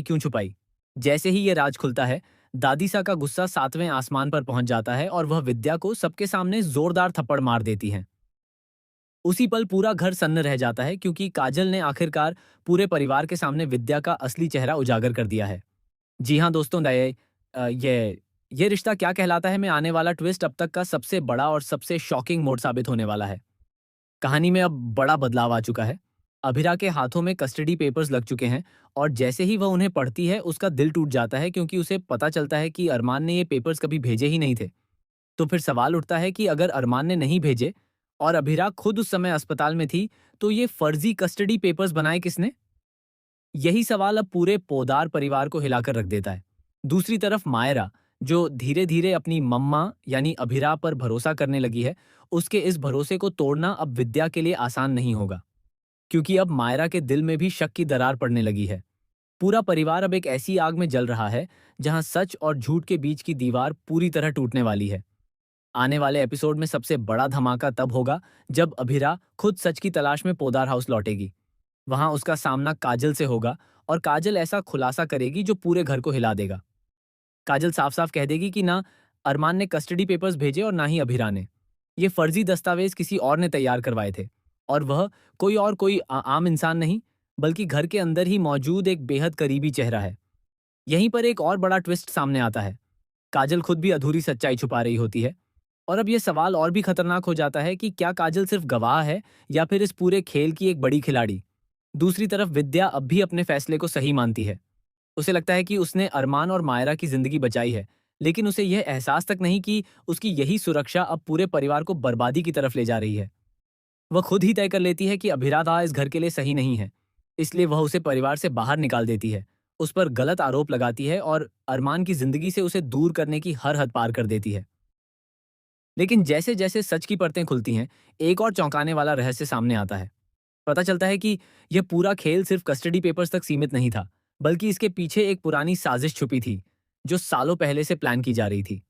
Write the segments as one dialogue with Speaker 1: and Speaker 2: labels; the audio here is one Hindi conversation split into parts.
Speaker 1: क्यों छुपाई। जैसे ही ये राज खुलता है, दादीसा का गुस्सा 7वें आसमान पर पहुंच जाता है और वह विद्या को सबके सामने जोरदार थप्पड़ मार देती है। उसी पल पूरा घर सन्न रह जाता है क्योंकि काजल ने आखिरकार पूरे परिवार के सामने विद्या का असली चेहरा उजागर कर दिया है। जी हाँ दोस्तों, ये रिश्ता क्या कहलाता है में आने वाला ट्विस्ट अब तक का सबसे बड़ा और सबसे शॉकिंग मोड़ साबित होने वाला है। कहानी में अब बड़ा बदलाव आ चुका है। अभिरा के हाथों में कस्टडी पेपर्स लग चुके हैं और जैसे ही वह उन्हें पढ़ती है उसका दिल टूट जाता है क्योंकि उसे पता चलता है कि अरमान ने ये पेपर्स कभी भेजे ही नहीं थे। तो फिर सवाल उठता है कि अगर अरमान ने नहीं भेजे और अभिरा खुद उस समय अस्पताल में थी, तो ये फर्जी कस्टडी पेपर्स बनाए किसने? यही सवाल अब पूरे पोदार परिवार को हिलाकर रख देता है। दूसरी तरफ मायरा, जो धीरे धीरे अपनी मम्मा यानी अभिरा पर भरोसा करने लगी है, उसके इस भरोसे को तोड़ना अब विद्या के लिए आसान नहीं होगा, क्योंकि अब मायरा के दिल में भी शक की दरार पड़ने लगी है। पूरा परिवार अब एक ऐसी आग में जल रहा है जहां सच और झूठ के बीच की दीवार पूरी तरह टूटने वाली है। आने वाले एपिसोड में सबसे बड़ा धमाका तब होगा जब अभिरा खुद सच की तलाश में पोदार हाउस लौटेगी। वहां उसका सामना काजल से होगा और काजल ऐसा खुलासा करेगी जो पूरे घर को हिला देगा। काजल साफ साफ कह देगी कि ना अरमान ने कस्टडी पेपर्स भेजे और ना ही अभिरा ने। ये फर्जी दस्तावेज किसी और ने तैयार करवाए थे और वह कोई आम इंसान नहीं, बल्कि घर के अंदर ही मौजूद एक बेहद करीबी चेहरा है। यहीं पर एक और बड़ा ट्विस्ट सामने आता है। काजल खुद भी अधूरी सच्चाई छुपा रही होती है और अब यह सवाल और भी खतरनाक हो जाता है कि क्या काजल सिर्फ गवाह है या फिर इस पूरे खेल की एक बड़ी खिलाड़ी। दूसरी तरफ विद्या अब भी अपने फैसले को सही मानती है। उसे लगता है कि उसने अरमान और मायरा की जिंदगी बचाई है, लेकिन उसे यह एहसास तक नहीं कि उसकी यही सुरक्षा अब पूरे परिवार को बर्बादी की तरफ ले जा रही है। वह खुद ही तय कर लेती है कि अभिराधा इस घर के लिए सही नहीं है, इसलिए वह उसे परिवार से बाहर निकाल देती है, उस पर गलत आरोप लगाती है और अरमान की जिंदगी से उसे दूर करने की हर हद पार कर देती है। लेकिन जैसे जैसे सच की परतें खुलती हैं, एक और चौंकाने वाला रहस्य सामने आता है। पता चलता है कि यह पूरा खेल सिर्फ कस्टडी पेपर्स तक सीमित नहीं था, बल्कि इसके पीछे एक पुरानी साजिश छुपी थी, जो सालों पहले से प्लान की जा रही थी।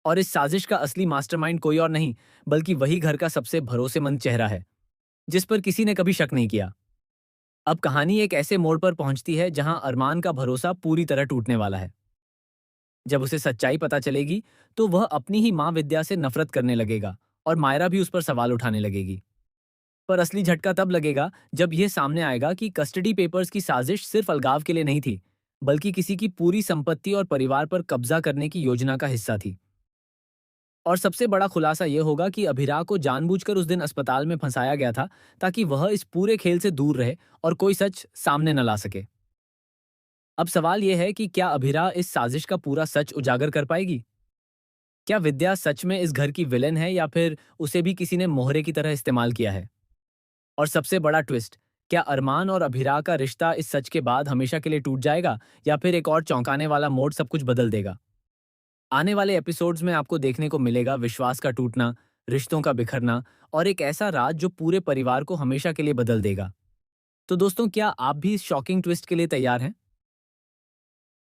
Speaker 1: और इस साजिश का असली मास्टरमाइंड कोई और नहीं, बल्कि वही घर का सबसे भरोसेमंद चेहरा है, जिस पर किसी ने कभी शक नहीं किया। अब कहानी एक ऐसे मोड़ पर पहुंचती है जहां अरमान का भरोसा पूरी तरह टूटने वाला है। जब उसे सच्चाई पता चलेगी, तो वह अपनी ही माँ विद्या से नफरत करने लगेगा और मायरा भी उस पर सवाल उठाने लगेगी। पर असली झटका तब लगेगा जब यह सामने आएगा कि कस्टडी पेपर्स की साजिश सिर्फ अलगाव के लिए नहीं थी, बल्कि किसी की पूरी संपत्ति और परिवार पर कब्जा करने की योजना का हिस्सा थी। और सबसे बड़ा खुलासा यह होगा कि अभिरा को जानबूझकर उस दिन अस्पताल में फंसाया गया था, ताकि वह इस पूरे खेल से दूर रहे और कोई सच सामने न ला सके। अब सवाल यह है कि क्या अभिरा इस साजिश का पूरा सच उजागर कर पाएगी? क्या विद्या सच में इस घर की विलेन है या फिर उसे भी किसी ने मोहरे की तरह इस्तेमाल किया है? और सबसे बड़ा ट्विस्ट, क्या अरमान और अभिरा का रिश्ता इस सच के बाद हमेशा के लिए टूट जाएगा या फिर एक और चौंकाने वाला मोड़ सब कुछ बदल देगा? आने वाले एपिसोड्स में आपको देखने को मिलेगा विश्वास का टूटना, रिश्तों का बिखरना और एक ऐसा राज जो पूरे परिवार को हमेशा के लिए बदल देगा। तो दोस्तों, क्या आप भी इस शॉकिंग ट्विस्ट के लिए तैयार हैं?